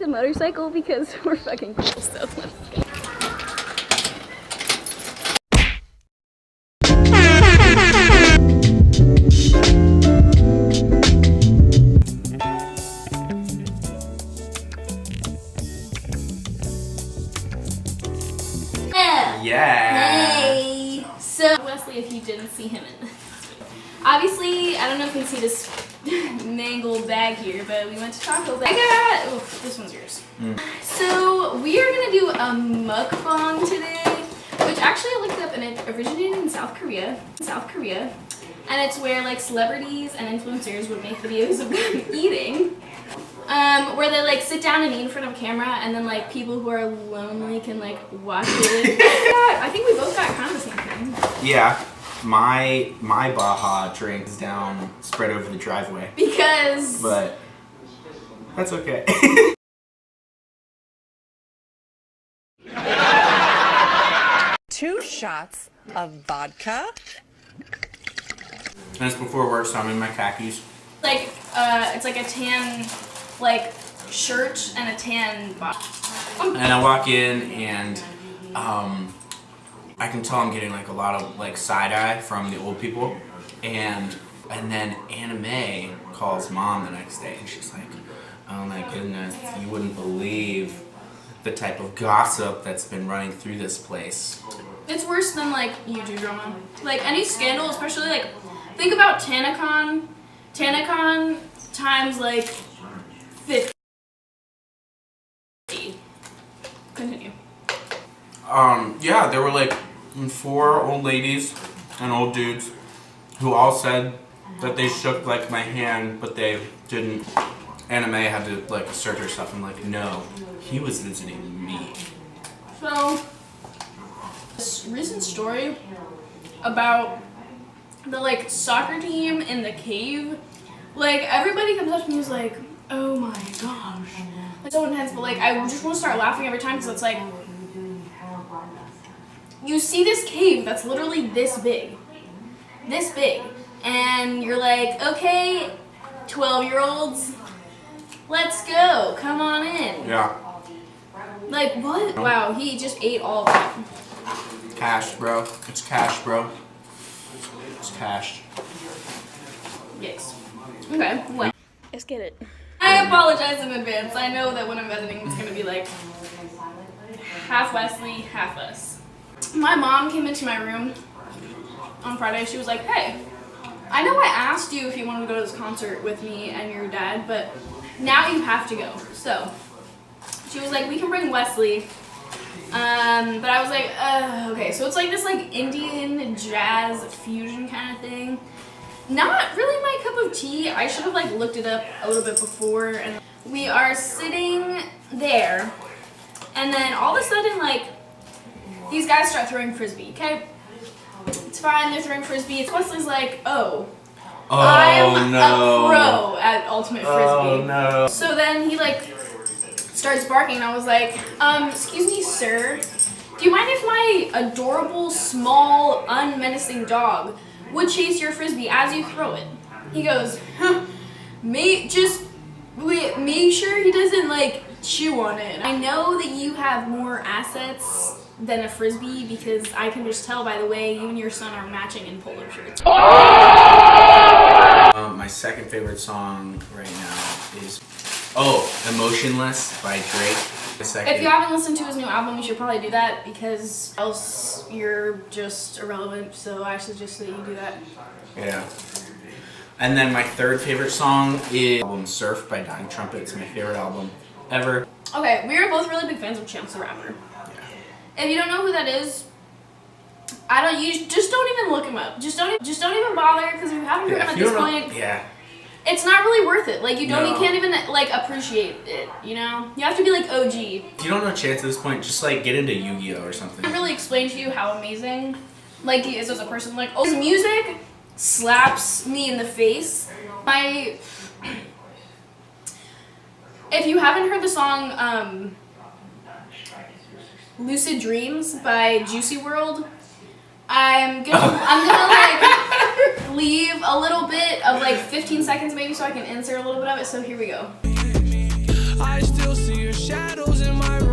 the motorcycle because we're fucking cool, so let's go. Yeah. Hey. So Wesley, if you didn't see him in this, obviously, I don't know if you can see this mangled bag here, but we went to Taco Bell. This one's yours. So we are gonna do a mukbang today, which actually I looked up and it originated in South Korea. And it's where like celebrities and influencers would make videos of them eating. Where they like sit down and eat in front of camera, and then like people who are lonely can like watch it. I think we both got kind of the same thing. Yeah, my Baja drink is down, spread over the driveway. Because. But that's okay. Two shots of vodka. And it's before work, so I'm in my khakis. Like, it's like a tan, like, shirt and a tan bottom. And I walk in and I can tell I'm getting like a lot of like side eye from the old people. And then Anime calls mom the next day and she's like, oh my goodness, you wouldn't believe the type of gossip that's been running through this place. It's worse than like YouTube drama. Like any scandal, especially like, think about TanaCon. TanaCon times like 50. Continue. Yeah, there were like 4 old ladies and old dudes who all said that they shook like my hand, but they didn't. Anime had to like assert herself. I'm like, no, he was visiting me. So, this recent story about the like soccer team in the cave, like everybody comes up to me and is like, oh my gosh, it's so intense, but like I just want to start laughing every time because it's like, you see this cave that's literally this big, and you're like, okay, 12-year-olds, let's go, come on in. Yeah. Like what? Wow, he just ate all of that. Cash, bro. It's cash, bro. It's cash. Yikes. Okay, well. Let's get it. I apologize in advance. I know that when I'm editing, it's gonna be like half Wesley, half us. My mom came into my room on Friday. She was like, hey, I know I asked you if you wanted to go to this concert with me and your dad, but now you have to go. So she was like, we can bring Wesley. But I was like, okay. So it's like this like Indian jazz fusion kind of thing. Not really my cup of tea. I should have like looked it up a little bit before. And we are sitting there, and then all of a sudden like these guys start throwing frisbee. Okay, it's fine. They're throwing frisbee. Wesley's like, oh, I'm a pro at ultimate frisbee. Oh no. So then he like starts barking, and I was like, excuse me, sir, do you mind if my adorable, small, unmenacing dog would chase your frisbee as you throw it? He goes, make sure he doesn't like chew on it. I know that you have more assets than a frisbee because I can just tell by the way you and your son are matching in polo shirts. My second favorite song right now is Emotionless by Drake. If you haven't listened to his new album, you should probably do that because else you're just irrelevant, so I suggest that you do that. Yeah. And then my third favorite song is album Surf by Dying Trumpet. It's my favorite album ever. Okay, we are both really big fans of Chance the Rapper. If you don't know who that is, you just don't even look him up. Just don't even bother because if you haven't heard him at this point, it's not really worth it. Like you can't even like appreciate it. You know, you have to be like OG. If you don't know Chance at this point, just like get into Yu-Gi-Oh or something. I can't really explain to you how amazing like he is as a person. Like his music slaps me in the face. If you haven't heard the song Lucid Dreams by Juicy WRLD, I'm gonna like leave a little bit of like 15 seconds maybe so I can insert a little bit of it. So here we go. I still see your shadows in my room.